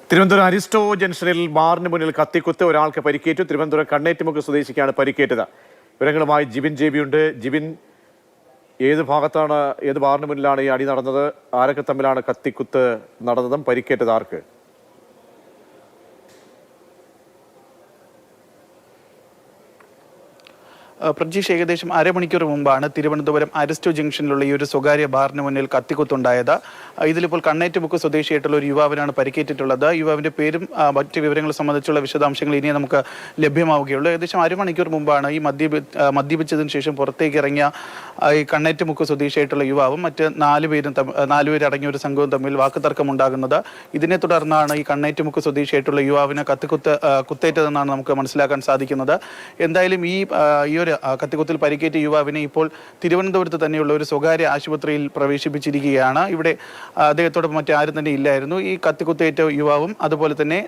തിരുവനന്തപുരം അരിസ്റ്റോ ജംഗ്ഷനിൽ ബാറിന് മുന്നിൽ കത്തിക്കുത്ത് ഒരാൾക്ക് പരിക്കേറ്റു. തിരുവനന്തപുരം കണ്ണേറ്റുമുക്ക് സ്വദേശിക്കാണ് പരിക്കേറ്റത്. വിവരങ്ങളുമായി ജിബിൻ ജെബിയുണ്ട്. ജിബിൻ, ഏത് ബാറിന് മുന്നിലാണ് ഈ അടി നടന്നത്? ആരൊക്കെ തമ്മിലാണ് കത്തിക്കുത്ത് നടന്നതും പരിക്കേറ്റത് ആർക്ക്? പ്രജീഷ്, ഏകദേശം അരമണിക്കൂർ മുമ്പാണ് തിരുവനന്തപുരം അരിസ്റ്റോ ജംഗ്ഷനിലുള്ള ഈ ഒരു സ്വകാര്യ ബാറിന് മുന്നിൽ കത്തിക്കുത്തുണ്ടായത്. ഇതിലിപ്പോൾ കണ്ണേറ്റുമുക്ക് സ്വദേശിയായിട്ടുള്ള ഒരു യുവാവിനാണ് പരിക്കേറ്റിട്ടുള്ളത്. യുവാവിന്റെ പേരും മറ്റ് വിവരങ്ങൾ സംബന്ധിച്ചുള്ള വിശദാംശങ്ങൾ ഇനിയും നമുക്ക് ലഭ്യമാവുകയുള്ളൂ. ഏകദേശം അരമണിക്കൂർ മുമ്പാണ് ഈ മദ്യപിച്ചതിന് ശേഷം പുറത്തേക്ക് ഇറങ്ങിയ ഈ കണ്ണേറ്റുമുക്ക് സ്വദേശിയായിട്ടുള്ള യുവാവും മറ്റ് നാലുപേരടങ്ങിയ ഒരു സംഘവും തമ്മിൽ വാക്കുതർക്കമുണ്ടാകുന്നത്. ഇതിനെ തുടർന്നാണ് ഈ കണ്ണേറ്റുമുക്ക് സ്വദേശിയായിട്ടുള്ള യുവാവിന് കുത്തേറ്റതെന്നാണ് നമുക്ക് മനസ്സിലാക്കാൻ സാധിക്കുന്നത്. എന്തായാലും ഈ ഒരു കത്തിക്കുത്തിൽ പരിക്കേറ്റ യുവാവിനെ ഇപ്പോൾ തിരുവനന്തപുരത്ത് തന്നെയുള്ള ഒരു സ്വകാര്യ ആശുപത്രിയിൽ പ്രവേശിപ്പിച്ചിരിക്കുകയാണ്. ഇവിടെ അദ്ദേഹത്തോടൊപ്പം മറ്റാരും തന്നെ ഇല്ലായിരുന്നു. ഈ കത്തിക്കുത്തേറ്റ യുവാവും അതുപോലെ തന്നെ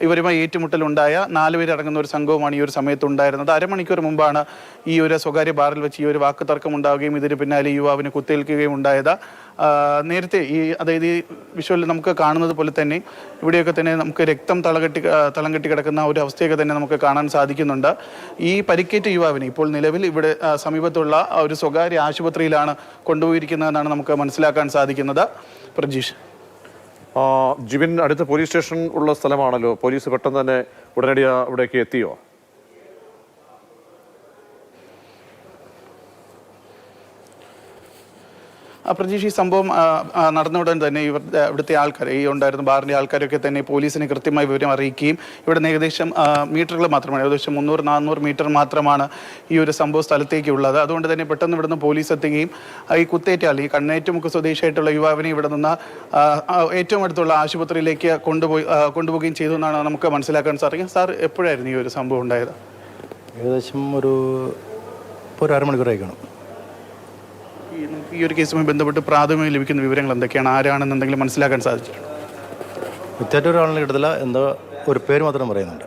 ഇവരുമായി ഏറ്റുമുട്ടലുണ്ടായ 4 പേരടങ്ങുന്ന ഒരു സംഘവുമാണ് ഈ ഒരു സമയത്ത് ഉണ്ടായിരുന്നത്. അരമണിക്കൂർ മുമ്പാണ് ഈ ഒരു സ്വകാര്യ ബാറിൽ വെച്ച് ഈ ഒരു വാക്കുതർക്കം ഉണ്ടാവുകയും ഇതിന് പിന്നാലെ യുവാവിന് കുത്തേൽക്കുകയും ഉണ്ടായത്. നേരത്തെ അതായത് ഈ വിഷ്വലിൽ നമുക്ക് കാണുന്നത് പോലെ തന്നെ ഇവിടെയൊക്കെ തന്നെ നമുക്ക് രക്തം തളം കെട്ടി കിടക്കുന്ന ഒരു അവസ്ഥയൊക്കെ തന്നെ നമുക്ക് കാണാൻ സാധിക്കുന്നുണ്ട്. ഈ പരിക്കേറ്റ യുവാവിനെ ഇപ്പോൾ നിലവിൽ ഇവിടെ സമീപത്തുള്ള ഒരു സ്വകാര്യ ആശുപത്രിയിലാണ് കൊണ്ടുപോയിരിക്കുന്നതെന്നാണ് നമുക്ക് മനസ്സിലാക്കാൻ സാധിക്കുന്നത്. പ്രജീഷ്, ജിബിൻ, അടുത്ത പോലീസ് സ്റ്റേഷൻ ഉള്ള സ്ഥലമാണല്ലോ. പോലീസ് പെട്ടെന്ന് തന്നെ ഉടനടി അവിടേക്ക് എത്തിയോ? പ്രജീഷ്, ഈ സംഭവം നടന്ന ഉടൻ തന്നെ ഇവിടുത്തെ ആൾക്കാർ, ഈ ഉണ്ടായിരുന്ന ബാറിൻ്റെ ആൾക്കാരൊക്കെ തന്നെ പോലീസിനെ കൃത്യമായി വിവരം അറിയിക്കുകയും ഇവിടെ നിന്ന് ഏകദേശം മീറ്ററുകൾ മാത്രമാണ്, ഏകദേശം 300-400 മീറ്റർ മാത്രമാണ് ഈ ഒരു സംഭവ സ്ഥലത്തേക്ക് ഉള്ളത്. അതുകൊണ്ട് തന്നെ പെട്ടെന്ന് ഇവിടുന്ന് പോലീസ് എത്തുകയും ഈ കുത്തേറ്റാൽ, ഈ കണ്ണേറ്റുമുക്ക് സ്വദേശിയായിട്ടുള്ള യുവാവിനെ ഇവിടെ നിന്ന് ഏറ്റവും അടുത്തുള്ള ആശുപത്രിയിലേക്ക് കൊണ്ടുപോവുകയും ചെയ്തു എന്നാണ് നമുക്ക് മനസ്സിലാക്കാൻ സാധിക്കും. സാർ, എപ്പോഴായിരുന്നു ഈ ഒരു സംഭവം ഉണ്ടായത്? ഏകദേശം ഒരു അരമണിക്കൂറായി കാണും. ഈ ഒരു കേസുമായി ബന്ധപ്പെട്ട് പ്രാഥമിക ലഭിക്കുന്ന വിവരങ്ങൾ എന്തൊക്കെയാണ്? ആരാണെന്ന് എന്തെങ്കിലും മനസ്സിലാക്കാൻ സാധിച്ചിട്ടുണ്ട്? വ്യക്തമായിട്ട് ഒരാളിനെ കിട്ടത്തില്ല, എന്തോ ഒരു പേര് മാത്രം പറയുന്നുണ്ട്.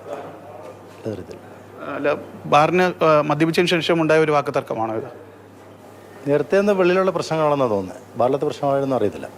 അല്ല, ബാറിന് മദ്യപിച്ചതിന് ശേഷം ഉണ്ടായ ഒരു വാക്കുതർക്കമാണോ ഇത്? നേരത്തെ വെളിയിലുള്ള പ്രശ്നങ്ങളാണെന്നാണ് തോന്നുന്നത്. ബാറിലത്തെ പ്രശ്നമാണെന്ന് അറിയത്തില്ല.